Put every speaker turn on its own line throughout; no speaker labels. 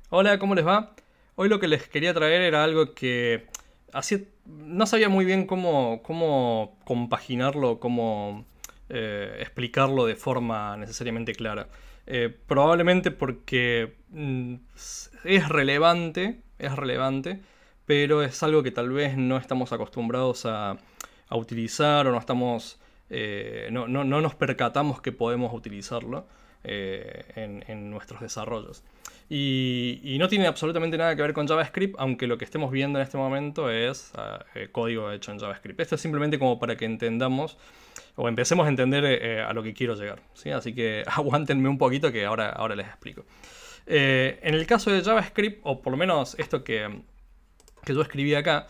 Hola, ¿cómo les va? Hoy lo que les quería traer era algo que no sabía muy bien cómo compaginarlo, cómo explicarlo de forma necesariamente clara. Probablemente porque es relevante, pero es algo que tal vez no estamos acostumbrados a utilizar o no estamos, no nos percatamos que podemos utilizarlo en nuestros desarrollos. Y no tiene absolutamente nada que ver con JavaScript, aunque lo que estemos viendo en este momento es código hecho en JavaScript. Esto es simplemente como para que entendamos o empecemos a entender a lo que quiero llegar, ¿sí? Así que aguántenme un poquito que ahora les explico. En el caso de JavaScript, o por lo menos esto que yo escribí acá,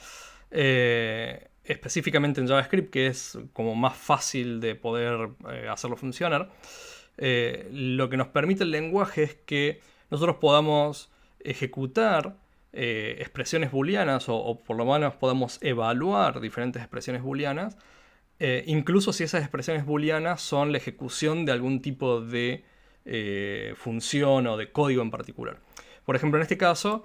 específicamente en JavaScript, que es como más fácil de poder hacerlo funcionar, lo que nos permite el lenguaje es que nosotros podamos ejecutar expresiones booleanas o por lo menos podamos evaluar diferentes expresiones booleanas, incluso si esas expresiones booleanas son la ejecución de algún tipo de función o de código en particular. Por ejemplo, en este caso,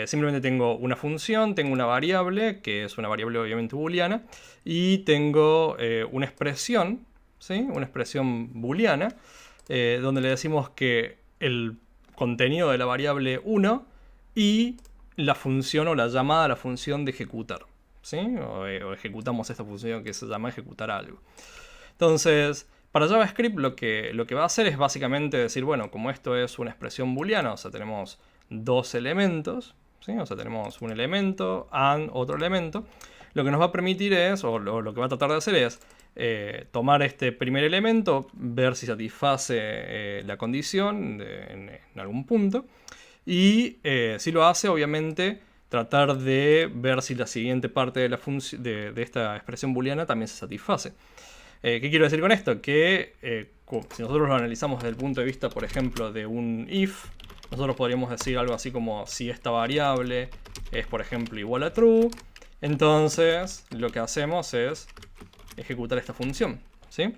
simplemente tengo una función, tengo una variable, que es una variable obviamente booleana, y tengo una expresión, ¿sí? Una expresión booleana, donde le decimos que el contenido de la variable 1 y la función o la llamada a la función de ejecutar, ¿sí? O ejecutamos esta función que se llama ejecutar algo. Entonces, para JavaScript lo que va a hacer es básicamente decir, bueno, como esto es una expresión booleana, o sea, tenemos dos elementos, ¿sí? O sea, tenemos un elemento and otro elemento, lo que nos va a permitir es, o lo que va a tratar de hacer es, tomar este primer elemento, ver si satisface la condición en algún punto, y si lo hace, obviamente, tratar de ver si la siguiente parte de esta expresión booleana también se satisface. ¿Qué quiero decir con esto? Que si nosotros lo analizamos desde el punto de vista, por ejemplo, de un if, nosotros podríamos decir algo así como si esta variable es, por ejemplo, igual a true, entonces lo que hacemos es ejecutar esta función, ¿sí?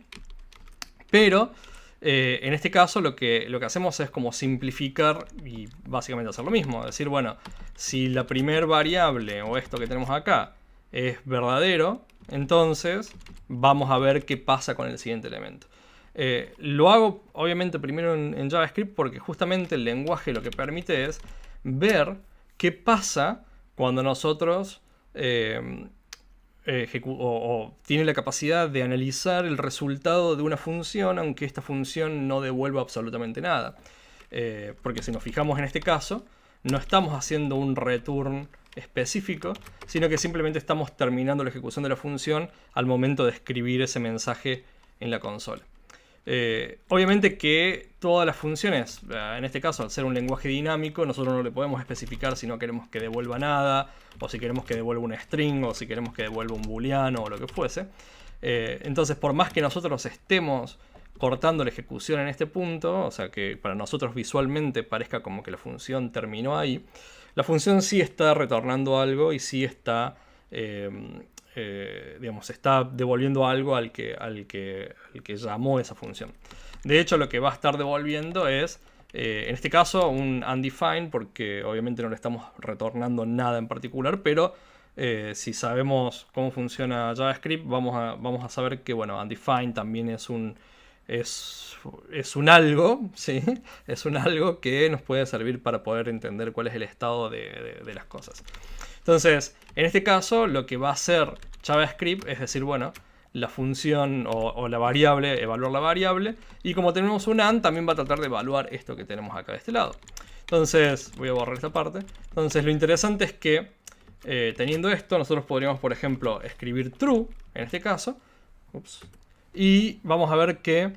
Pero en este caso lo que hacemos es como simplificar y básicamente hacer lo mismo. Decir, bueno, si la primer variable o esto que tenemos acá es verdadero, entonces vamos a ver qué pasa con el siguiente elemento. Lo hago obviamente primero en JavaScript porque justamente el lenguaje lo que permite es ver qué pasa cuando nosotros tiene la capacidad de analizar el resultado de una función, aunque esta función no devuelva absolutamente nada. Porque si nos fijamos en este caso, no estamos haciendo un return específico, sino que simplemente estamos terminando la ejecución de la función al momento de escribir ese mensaje en la consola. Obviamente que todas las funciones, en este caso al ser un lenguaje dinámico, nosotros no le podemos especificar si no queremos que devuelva nada, o si queremos que devuelva un string, o si queremos que devuelva un booleano, o lo que fuese. Entonces, por más que nosotros estemos cortando la ejecución en este punto, o sea que para nosotros visualmente parezca como que la función terminó ahí, la función sí está retornando algo y sí está digamos, está devolviendo algo al que llamó esa función. De hecho, lo que va a estar devolviendo es, en este caso, un undefined, porque obviamente no le estamos retornando nada en particular, pero si sabemos cómo funciona JavaScript, vamos a saber que, bueno, undefined también es un algo, ¿sí? Es un algo que nos puede servir para poder entender cuál es el estado de las cosas. Entonces, en este caso, lo que va a hacer JavaScript es decir, bueno, la función o la variable, evaluar la variable, y como tenemos un AND, también va a tratar de evaluar esto que tenemos acá de este lado. Entonces, voy a borrar esta parte. Entonces, lo interesante es que, teniendo esto, nosotros podríamos, por ejemplo, escribir true, en este caso, y vamos a ver que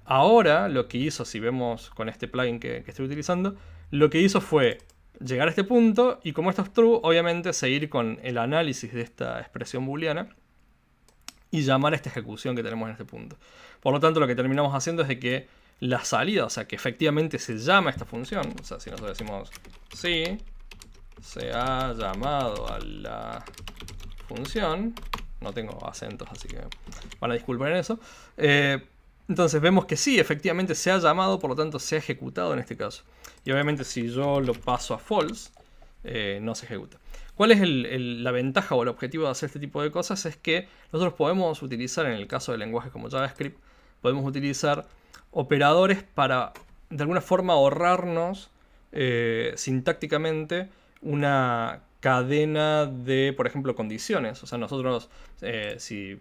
ahora lo que hizo, si vemos con este plugin que estoy utilizando, lo que hizo fue llegar a este punto y, como esto es true, obviamente seguir con el análisis de esta expresión booleana y llamar a esta ejecución que tenemos en este punto. Por lo tanto, lo que terminamos haciendo es de que la salida, o sea, que efectivamente se llama esta función, o sea, si nosotros decimos sí, se ha llamado a la función, no tengo acentos, así que van a disculpar en eso, Entonces vemos que sí, efectivamente se ha llamado, por lo tanto se ha ejecutado en este caso. Y obviamente si yo lo paso a false, no se ejecuta. ¿Cuál es la ventaja o el objetivo de hacer este tipo de cosas? Es que nosotros podemos utilizar, en el caso de lenguajes como JavaScript, podemos utilizar operadores para de alguna forma ahorrarnos sintácticamente una cadena de, por ejemplo, condiciones. O sea, nosotros, si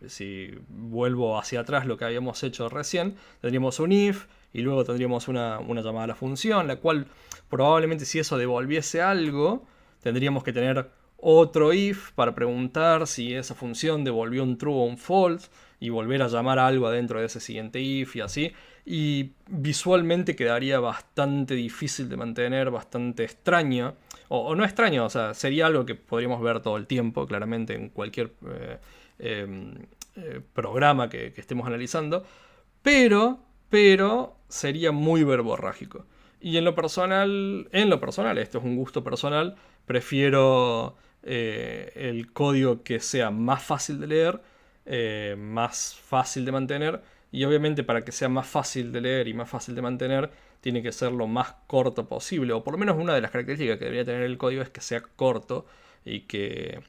vuelvo hacia atrás lo que habíamos hecho recién, tendríamos un if y luego tendríamos una llamada a la función, la cual probablemente si eso devolviese algo, tendríamos que tener otro if para preguntar si esa función devolvió un true o un false y volver a llamar a algo adentro de ese siguiente if y así. Y visualmente quedaría bastante difícil de mantener, bastante extraño. O no extraño, o sea, sería algo que podríamos ver todo el tiempo, claramente en cualquier programa que estemos analizando. Pero sería muy verborrágico. Y en lo personal, esto es un gusto personal, prefiero el código que sea más fácil de leer, más fácil de mantener. Y obviamente para que sea más fácil de leer y más fácil de mantener, tiene que ser lo más corto posible. O por lo menos una de las características que debería tener el código es que sea corto y que,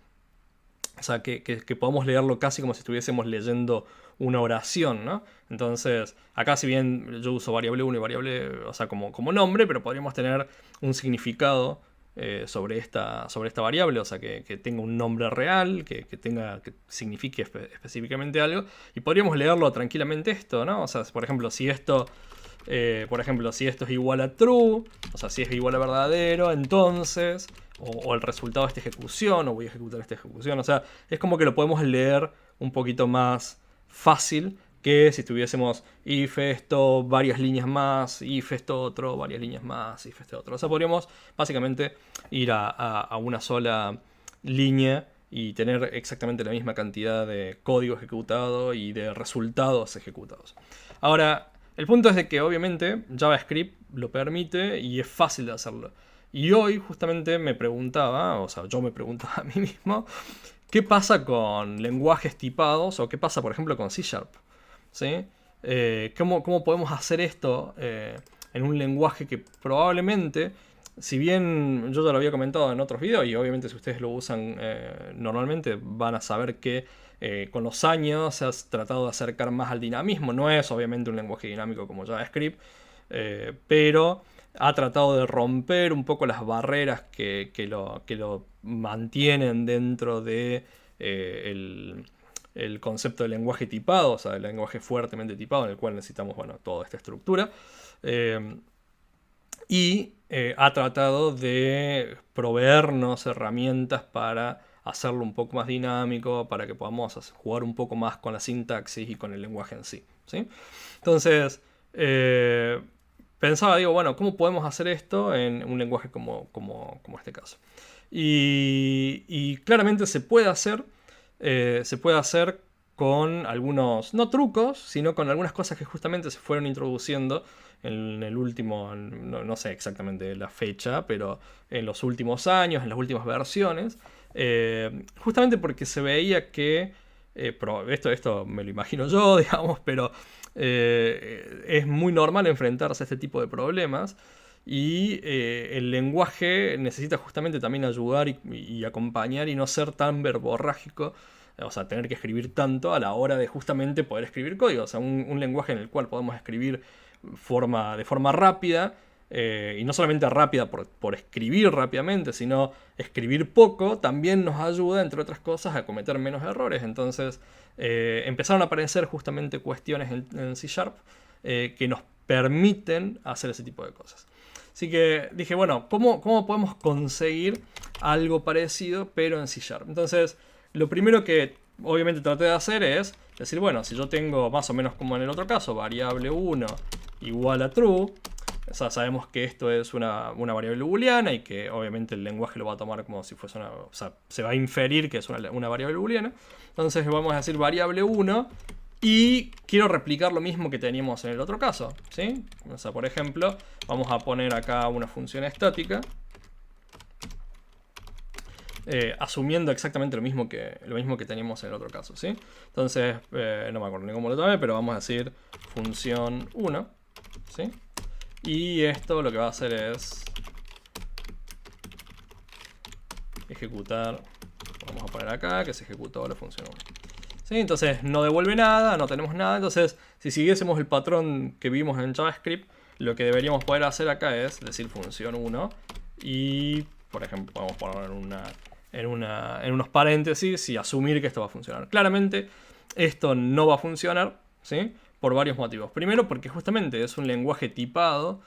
o sea, que podamos leerlo casi como si estuviésemos leyendo una oración, ¿no? Entonces, acá si bien yo uso variable 1 y variable, o sea, como nombre, pero podríamos tener un significado sobre esta variable, o sea, que tenga un nombre real, que signifique específicamente algo, y podríamos leerlo tranquilamente esto, ¿no? O sea, por ejemplo, si esto es igual a true, o sea, si es igual a verdadero, entonces, o el resultado de esta ejecución, o voy a ejecutar esta ejecución, o sea, es como que lo podemos leer un poquito más fácil que si tuviésemos if esto, varias líneas más, if esto otro, varias líneas más, if este otro. O sea, podríamos básicamente ir a una sola línea y tener exactamente la misma cantidad de código ejecutado y de resultados ejecutados. Ahora, el punto es de que obviamente JavaScript lo permite y es fácil de hacerlo. Y hoy justamente me preguntaba, o sea, yo me preguntaba a mí mismo, ¿qué pasa con lenguajes tipados o qué pasa, por ejemplo, con C#? ¿Sí? ¿Cómo podemos hacer esto en un lenguaje que probablemente, si bien yo ya lo había comentado en otros videos y obviamente si ustedes lo usan normalmente van a saber que con los años se ha tratado de acercar más al dinamismo. No es obviamente un lenguaje dinámico como JavaScript, pero ha tratado de romper un poco las barreras que lo mantienen dentro de el concepto de lenguaje tipado, o sea, el lenguaje fuertemente tipado, en el cual necesitamos, bueno, toda esta estructura. Y ha tratado de proveernos herramientas para hacerlo un poco más dinámico, para que podamos jugar un poco más con la sintaxis y con el lenguaje en sí, ¿sí? Entonces, pensaba, digo, bueno, ¿cómo podemos hacer esto en un lenguaje como este caso? Y claramente se puede hacer con algunos, no trucos, sino con algunas cosas que justamente se fueron introduciendo en el último, no sé exactamente la fecha, pero en los últimos años, en las últimas versiones, justamente porque se veía que, esto me lo imagino yo, digamos, pero es muy normal enfrentarse a este tipo de problemas. Y el lenguaje necesita justamente también ayudar y acompañar y no ser tan verborrágico, o sea, tener que escribir tanto a la hora de justamente poder escribir código. O sea, un lenguaje en el cual podemos escribir de forma rápida, y no solamente rápida por escribir rápidamente, sino escribir poco, también nos ayuda, entre otras cosas, a cometer menos errores. Entonces empezaron a aparecer justamente cuestiones en C# que nos permiten hacer ese tipo de cosas. Así que dije, bueno, ¿cómo podemos conseguir algo parecido pero en C#? Entonces, lo primero que obviamente traté de hacer es decir, bueno, si yo tengo más o menos como en el otro caso, variable 1 igual a true, o sea, sabemos que esto es una variable booleana y que obviamente el lenguaje lo va a tomar como si fuese o sea, se va a inferir que es una variable booleana. Entonces vamos a decir variable 1 y quiero replicar lo mismo que teníamos en el otro caso, ¿sí? O sea, por ejemplo, vamos a poner acá una función estática. asumiendo exactamente lo mismo que teníamos en el otro caso, ¿sí? Entonces, no me acuerdo ni cómo lo tomé, pero vamos a decir función 1, ¿sí? Y esto lo que va a hacer es ejecutar, vamos a poner acá que se ejecutó la función 1. ¿Sí? Entonces no devuelve nada, no tenemos nada. Entonces, si siguiésemos el patrón que vimos en JavaScript, lo que deberíamos poder hacer acá es decir función 1 y, por ejemplo, podemos poner en unos paréntesis y asumir que esto va a funcionar. Claramente, esto no va a funcionar, ¿sí? Por varios motivos. Primero, porque justamente es un lenguaje tipado,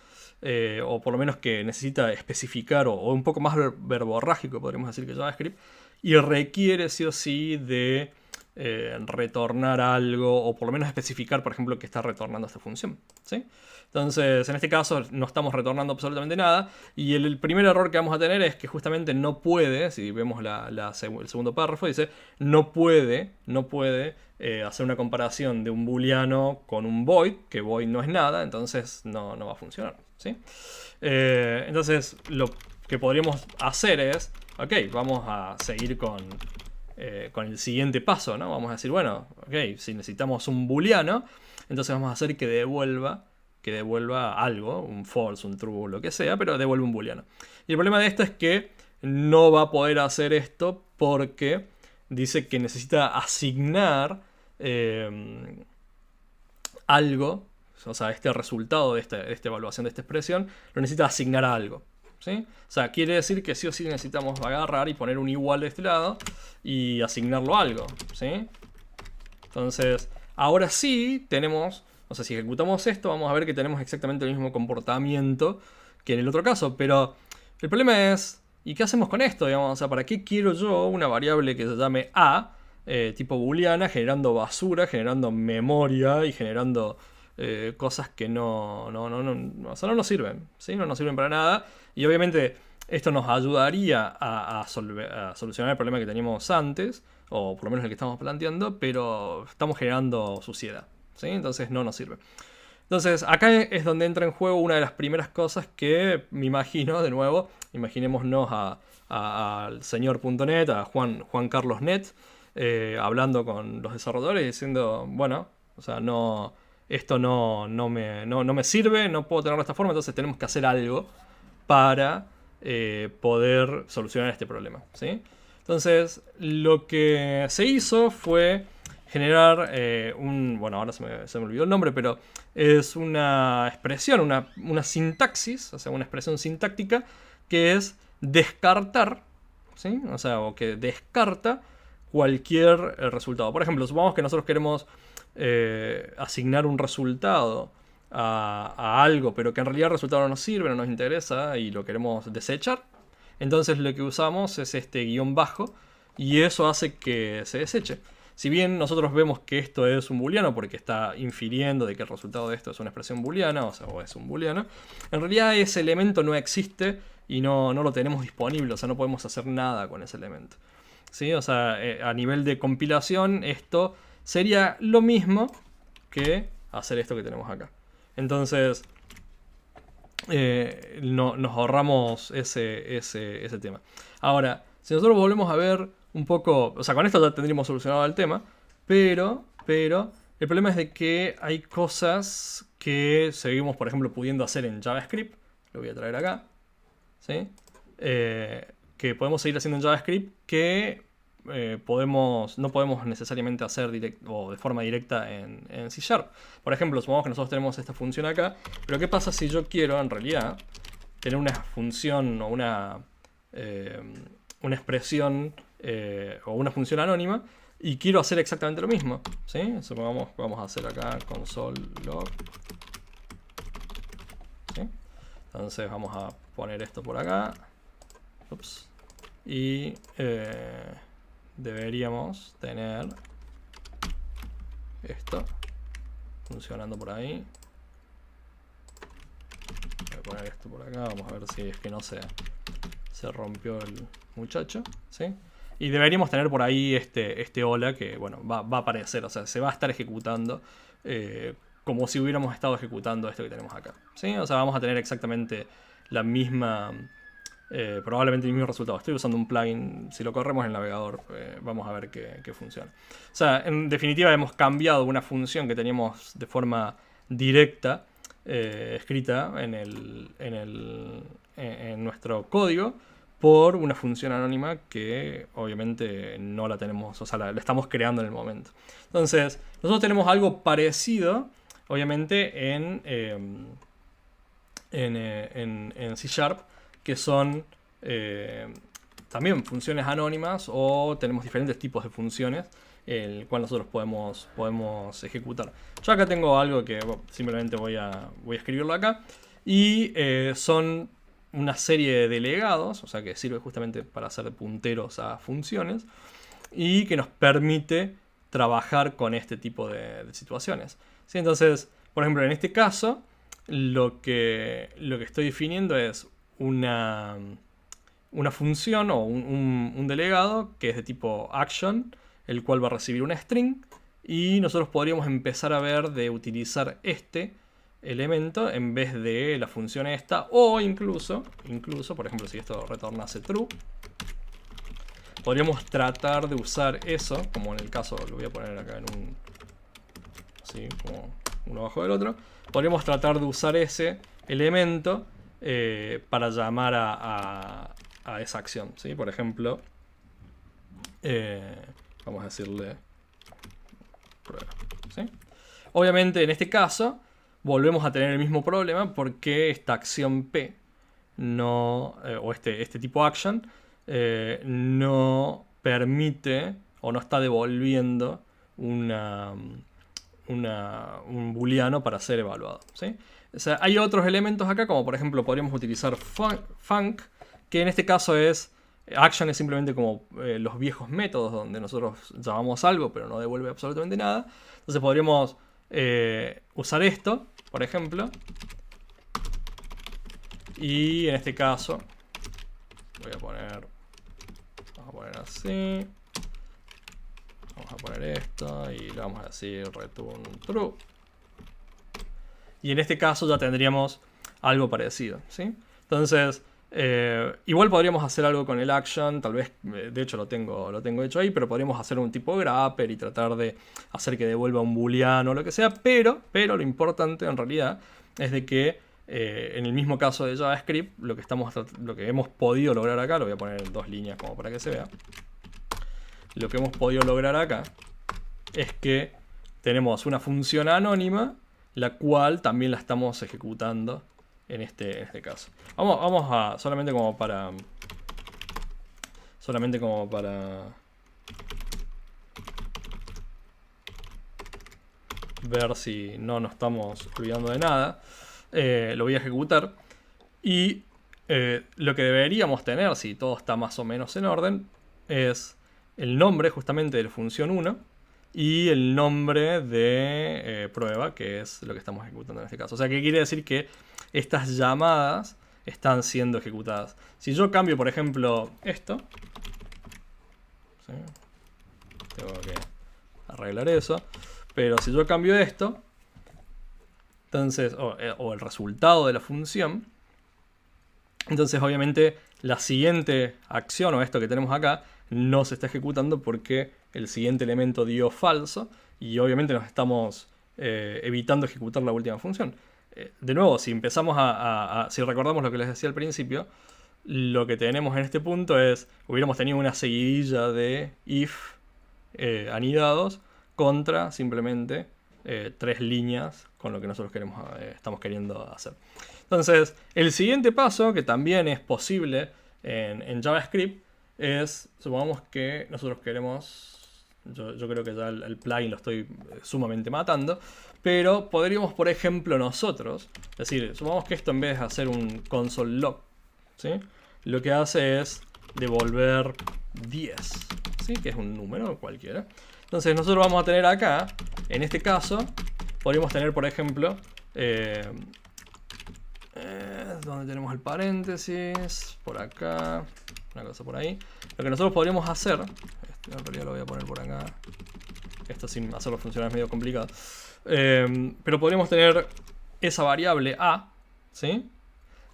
o por lo menos que necesita especificar, o un poco más verborrágico, podríamos decir, que JavaScript, y requiere sí o sí de retornar algo, o por lo menos especificar, por ejemplo, que está retornando esta función, ¿sí? Entonces, en este caso no estamos retornando absolutamente nada, y el primer error que vamos a tener es que justamente no puede, si vemos el segundo párrafo, dice, no puede hacer una comparación de un booleano con un void, que void no es nada, entonces no va a funcionar, ¿sí? Entonces, lo que podríamos hacer es, ok, vamos a seguir con el siguiente paso, ¿no? Vamos a decir, bueno, ok, si necesitamos un booleano, entonces vamos a hacer que devuelva algo, un false, un true, lo que sea, pero devuelve un booleano. Y el problema de esto es que no va a poder hacer esto porque dice que necesita asignar algo, o sea, este resultado de esta evaluación de esta expresión, lo necesita asignar a algo, ¿sí? O sea, quiere decir que sí o sí necesitamos agarrar y poner un igual de este lado y asignarlo a algo, ¿sí? Entonces, ahora sí tenemos, o sea, si ejecutamos esto, vamos a ver que tenemos exactamente el mismo comportamiento que en el otro caso, pero el problema es, ¿y qué hacemos con esto? Digamos, o sea, ¿para qué quiero yo una variable que se llame A, tipo booleana, generando basura, generando memoria y generando cosas que o sea, no nos sirven, ¿sí? No nos sirven para nada. Y obviamente esto nos ayudaría a solucionar el problema que teníamos antes, o por lo menos el que estamos planteando, pero estamos generando suciedad, ¿sí? Entonces no nos sirve. Entonces acá es donde entra en juego una de las primeras cosas que me imagino, de nuevo, imaginémonos al señor.net, a Juan Carlos Net, hablando con los desarrolladores diciendo, bueno, o sea, esto no me sirve, no puedo tenerlo de esta forma, entonces tenemos que hacer algo para poder solucionar este problema, ¿sí? Entonces, lo que se hizo fue generar bueno, ahora se me olvidó el nombre, pero es una expresión, una sintaxis, o sea, una expresión sintáctica que es descartar, ¿sí? O sea, o que descarta cualquier resultado. Por ejemplo, supongamos que nosotros queremos asignar un resultado a algo, pero que en realidad el resultado no nos sirve, no nos interesa y lo queremos desechar. Entonces lo que usamos es este guión bajo y eso hace que se deseche. Si bien nosotros vemos que esto es un booleano porque está infiriendo de que el resultado de esto es una expresión booleana, o es un booleano, en realidad ese elemento no existe y no lo tenemos disponible, o sea, no podemos hacer nada con ese elemento, ¿sí? O sea, a nivel de compilación esto sería lo mismo que hacer esto que tenemos acá. Entonces, nos ahorramos ese tema. Ahora, si nosotros volvemos a ver un poco, o sea, con esto ya tendríamos solucionado el tema, pero el problema es de que hay cosas que seguimos, por ejemplo, pudiendo hacer en JavaScript. Lo voy a traer acá, ¿sí? Que podemos seguir haciendo en JavaScript que no podemos necesariamente hacer o de forma directa en C#. Por ejemplo, supongamos que nosotros tenemos esta función acá, pero ¿qué pasa si yo quiero en realidad tener una función o una expresión o una función anónima y quiero hacer exactamente lo mismo, ¿sí? Supongamos que vamos a hacer acá console log, ¿sí? Entonces vamos a poner esto por acá. Ups. Y deberíamos tener esto funcionando por ahí. Voy a poner esto por acá, vamos a ver si es que no se rompió el muchacho, ¿sí? Y deberíamos tener por ahí este hola que, bueno, va a aparecer, o sea, se va a estar ejecutando como si hubiéramos estado ejecutando esto que tenemos acá, ¿sí? O sea, vamos a tener exactamente la misma probablemente el mismo resultado. Estoy usando un plugin, si lo corremos en el navegador, vamos a ver que funciona. O sea, en definitiva hemos cambiado una función que teníamos de forma directa, escrita en nuestro código, por una función anónima que obviamente no la tenemos, o sea, la estamos creando en el momento. Entonces, nosotros tenemos algo parecido, obviamente, en C#, que son también funciones anónimas, o tenemos diferentes tipos de funciones el cual nosotros podemos ejecutar. Yo acá tengo algo que simplemente voy a escribirlo acá, y son una serie de delegados, o sea que sirve justamente para hacer punteros a funciones y que nos permite trabajar con este tipo de situaciones. ¿Sí? Entonces, por ejemplo, en este caso, lo que estoy definiendo es una función o un delegado que es de tipo action, el cual va a recibir una string, y nosotros podríamos empezar a ver de utilizar este elemento en vez de la función esta, o incluso, por ejemplo, si esto retornase true, podríamos tratar de usar eso, como en el caso, lo voy a poner acá en un, así como uno abajo del otro, podríamos tratar de usar ese elemento para llamar a esa acción, ¿sí? Por ejemplo, vamos a decirle prueba, ¿sí? Obviamente en este caso volvemos a tener el mismo problema porque esta acción P no, o este tipo action no permite o no está devolviendo un booleano para ser evaluado, ¿sí? O sea, hay otros elementos acá, como por ejemplo podríamos utilizar func, que en este caso es action, es simplemente como los viejos métodos donde nosotros llamamos algo pero no devuelve absolutamente nada. Entonces podríamos usar esto, por ejemplo, y en este caso vamos a poner así, vamos a poner esto y le vamos a decir return true, y en este caso ya tendríamos algo parecido, ¿sí? Entonces igual podríamos hacer algo con el action, tal vez, de hecho lo tengo hecho ahí, pero podríamos hacer un tipo grapper y tratar de hacer que devuelva un booleano o lo que sea, pero lo importante en realidad es de que en el mismo caso de JavaScript, lo que hemos podido lograr acá, lo voy a poner en 2 líneas como para que se vea, lo que hemos podido lograr acá es que tenemos una función anónima, la cual también la estamos ejecutando en este caso. Vamos a solamente como para ver si no nos estamos olvidando de nada. Lo voy a ejecutar y lo que deberíamos tener, si todo está más o menos en orden, es el nombre justamente de la función 1 y el nombre de prueba, que es lo que estamos ejecutando en este caso. O sea, que quiere decir que estas llamadas están siendo ejecutadas. Si yo cambio, por ejemplo, esto, ¿sí? Tengo que arreglar eso, pero si yo cambio esto, entonces, o el resultado de la función, entonces obviamente la siguiente acción, o esto que tenemos acá, no se está ejecutando porque el siguiente elemento dio falso, y obviamente nos estamos evitando ejecutar la última función. De nuevo, si empezamos si recordamos lo que les decía al principio, lo que tenemos en este punto es, hubiéramos tenido una seguidilla de if anidados contra simplemente 3 líneas con lo que nosotros estamos queriendo hacer. Entonces, el siguiente paso, que también es posible en JavaScript, es, supongamos que nosotros queremos, yo creo que ya el plugin lo estoy sumamente matando, pero podríamos, por ejemplo, nosotros, es decir, supongamos que esto en vez de hacer un console log, ¿sí? Lo que hace es devolver 10, ¿sí? Que es un número cualquiera. Entonces nosotros vamos a tener acá, en este caso, podríamos tener, por ejemplo, donde tenemos el paréntesis, por acá, una cosa por ahí. Lo que nosotros podríamos hacer, en realidad lo voy a poner por acá, esto sin hacerlo funcionar es medio complicado, pero podríamos tener esa variable a, ¿sí?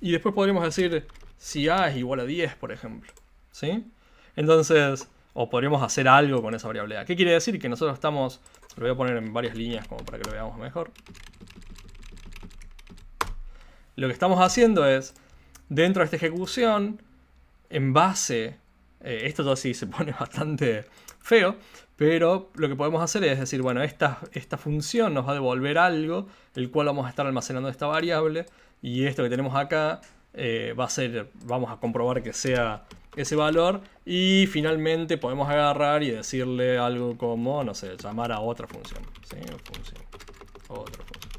Y después podríamos decir, si A es igual a 10, por ejemplo. ¿Sí? Entonces, o podríamos hacer algo con esa variable A. ¿Qué quiere decir? Que nosotros estamos, lo voy a poner en varias líneas como para que lo veamos mejor. Lo que estamos haciendo es, dentro de esta ejecución, en base, esto todo sí se pone bastante feo, pero lo que podemos hacer es decir, bueno, esta función nos va a devolver algo, el cual vamos a estar almacenando esta variable, y esto que tenemos acá va a ser, vamos a comprobar que sea ese valor, y finalmente podemos agarrar y decirle algo como, no sé, llamar a otra función. ¿Sí? Otra función.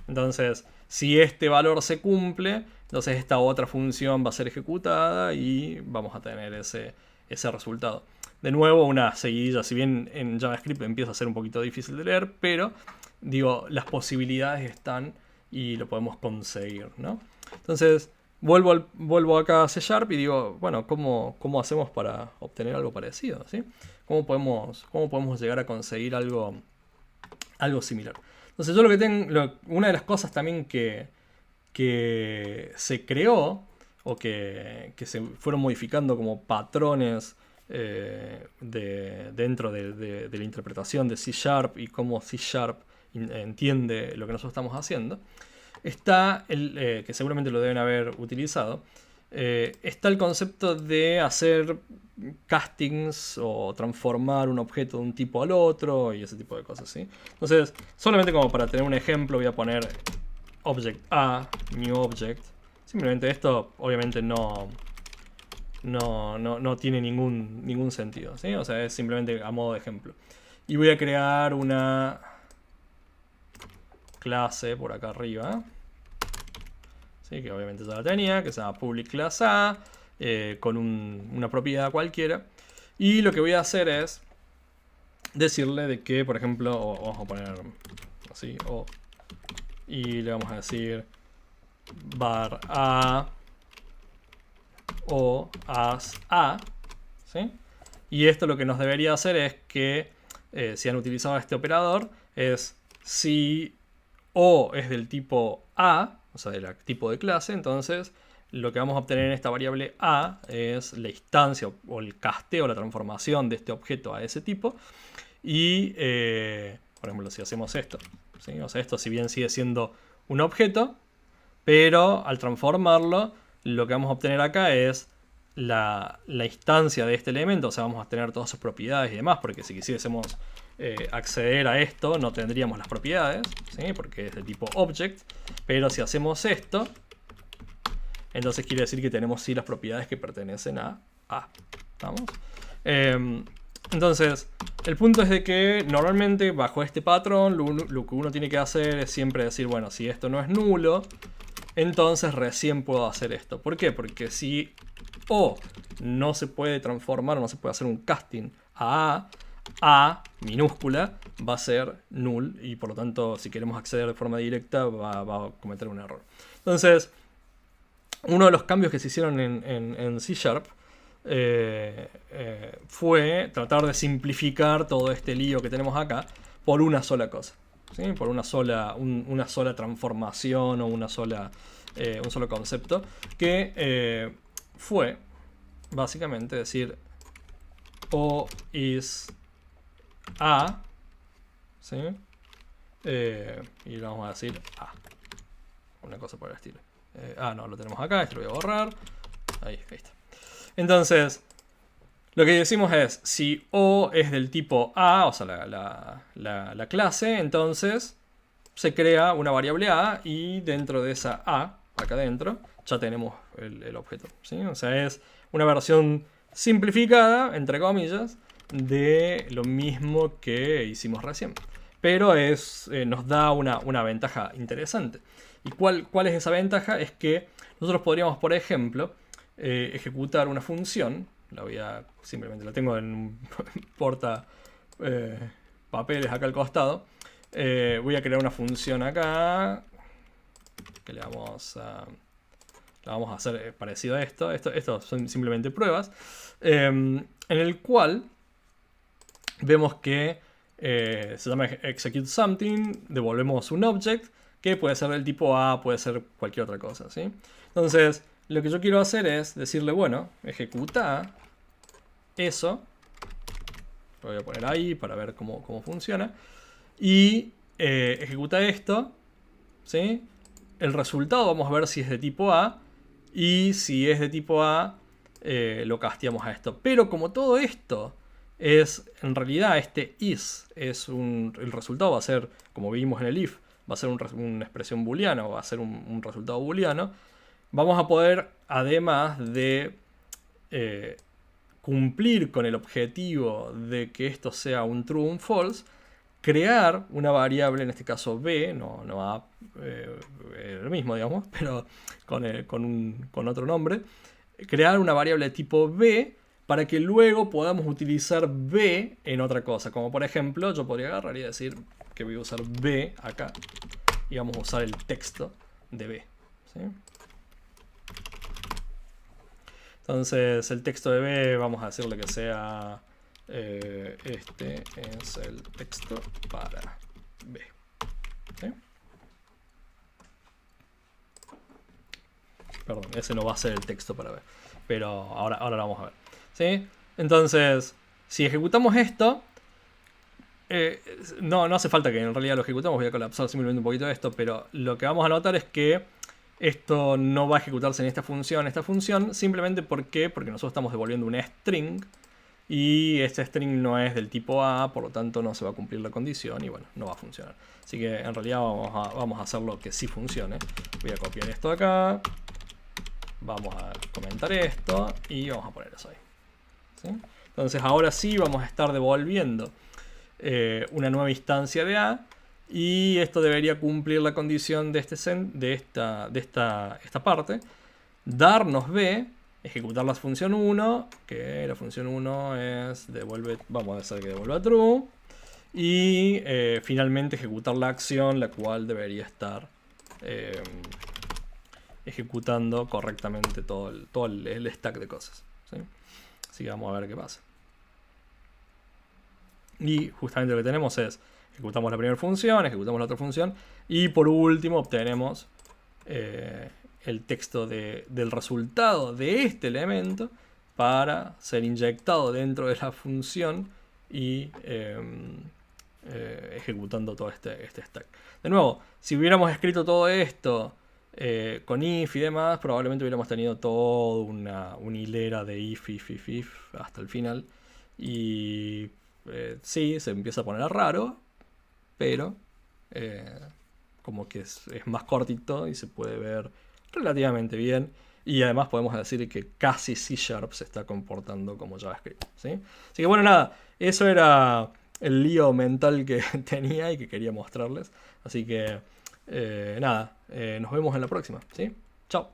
Entonces, si este valor se cumple, entonces esta otra función va a ser ejecutada y vamos a tener ese resultado. De nuevo, una seguidilla, si bien en JavaScript empieza a ser un poquito difícil de leer, pero digo, las posibilidades y lo podemos conseguir, ¿no? Entonces, vuelvo acá a C# y digo, bueno, ¿cómo hacemos para obtener algo parecido? ¿Sí? ¿Cómo podemos llegar a conseguir algo similar? Entonces yo lo que tengo, una de las cosas también que se creó o que se fueron modificando como patrones dentro de la interpretación de C# y cómo C# entiende lo que nosotros estamos haciendo, está que seguramente lo deben haber utilizado, está el concepto de hacer castings o transformar un objeto de un tipo al otro y ese tipo de cosas, ¿sí? Entonces, solamente como para tener un ejemplo, voy a poner object A, new object. Simplemente esto obviamente no tiene ningún sentido, ¿sí? O sea, es simplemente a modo de ejemplo. Y voy a crear una clase por acá arriba, ¿sí? Que obviamente ya la tenía, que se llama public class A, con una propiedad cualquiera. Y lo que voy a hacer es decirle de que, por ejemplo, vamos a poner así, y le vamos a decir var A o as A, ¿sí? Y esto lo que nos debería hacer es que, si han utilizado este operador, es si O es del tipo A, o sea, del tipo de clase, entonces lo que vamos a obtener en esta variable A es la instancia o el casteo, la transformación de este objeto a ese tipo. Y, por ejemplo, si hacemos esto, ¿sí? O sea, esto si bien sigue siendo un objeto, pero al transformarlo, lo que vamos a obtener acá es la instancia de este elemento. O sea, vamos a tener todas sus propiedades y demás, porque si quisiésemos acceder a esto, no tendríamos las propiedades, ¿sí? Porque es de tipo object. Pero si hacemos esto, entonces quiere decir que tenemos sí las propiedades que pertenecen a A. ¿Vamos? Entonces, el punto es de que normalmente bajo este patrón lo que uno tiene que hacer es siempre decir, bueno, si esto no es nulo, entonces recién puedo hacer esto. ¿Por qué? Porque si O no se puede transformar, no se puede hacer un casting a A minúscula va a ser null y por lo tanto si queremos acceder de forma directa va a cometer un error. Entonces, uno de los cambios que se hicieron en C# fue tratar de simplificar todo este lío que tenemos acá por una sola cosa, ¿sí? Por una sola transformación o un solo concepto que fue básicamente decir O is A, ¿sí? Y le vamos a decir A, una cosa por el estilo. No, lo tenemos acá, esto lo voy a borrar. Ahí está. Entonces, lo que decimos es, si O es del tipo A, o sea, la clase, entonces se crea una variable A y dentro de esa A, acá adentro, ya tenemos el objeto, ¿sí? O sea, es una versión simplificada, entre comillas, de lo mismo que hicimos recién. Pero nos da una ventaja interesante. ¿Y cuál es esa ventaja? Es que nosotros podríamos, por ejemplo, ejecutar una función. Simplemente la tengo en un porta papeles acá al costado. Voy a crear una función acá que la vamos a hacer parecido a esto. Esto son simplemente pruebas. En el cual vemos que se llama execute something, devolvemos un object que puede ser del tipo A, puede ser cualquier otra cosa, ¿sí? Entonces, lo que yo quiero hacer es decirle, bueno, ejecuta eso. Lo voy a poner ahí para ver cómo funciona. Y ejecuta esto, ¿sí? El resultado vamos a ver si es de tipo A. Y si es de tipo A, lo casteamos a esto. Pero como todo esto es, en realidad, este is es el resultado va a ser, como vimos en el if, va a ser una expresión booleana, va a ser un resultado booleano. Vamos a poder, además de cumplir con el objetivo de que esto sea un true o un false, crear una variable, en este caso b, no a, lo mismo, digamos, pero con otro nombre, crear una variable de tipo b para que luego podamos utilizar b en otra cosa. Como por ejemplo, yo podría agarrar y decir que voy a usar b acá y vamos a usar el texto de b, ¿sí? Entonces el texto de b vamos a decirle que sea este es el texto para b, ¿sí? Perdón, ese no va a ser el texto para b, pero ahora lo vamos a ver, ¿sí? Entonces, si ejecutamos esto, no hace falta que en realidad lo ejecutemos, voy a colapsar simplemente un poquito esto, pero lo que vamos a notar es que esto no va a ejecutarse en esta función simplemente porque nosotros estamos devolviendo un string y este string no es del tipo A, por lo tanto no se va a cumplir la condición y bueno, no va a funcionar. Así que en realidad vamos a hacer lo que sí funcione. Voy a copiar esto de acá, vamos a comentar esto y vamos a poner eso ahí, ¿sí? Entonces ahora sí vamos a estar devolviendo una nueva instancia de A. Y esto debería cumplir la condición de esta parte. Darnos B, ejecutar la función 1, que la función 1 es devuelve, vamos a hacer que devuelva true. Y finalmente ejecutar la acción, la cual debería estar ejecutando correctamente todo el stack de cosas, ¿sí? Así que vamos a ver qué pasa. Y justamente lo que tenemos es ejecutamos la primera función, ejecutamos la otra función y por último obtenemos el texto del resultado de este elemento para ser inyectado dentro de la función y ejecutando todo este stack. De nuevo, si hubiéramos escrito todo esto con if y demás, probablemente hubiéramos tenido toda una hilera de if hasta el final. Y sí, se empieza a poner raro, pero como que es más cortito y se puede ver relativamente bien. Y además podemos decir que casi C# se está comportando como JavaScript, ¿sí? Así que bueno, nada, eso era el lío mental que tenía y que quería mostrarles. Así que nada, nos vemos en la próxima, ¿sí? Chao.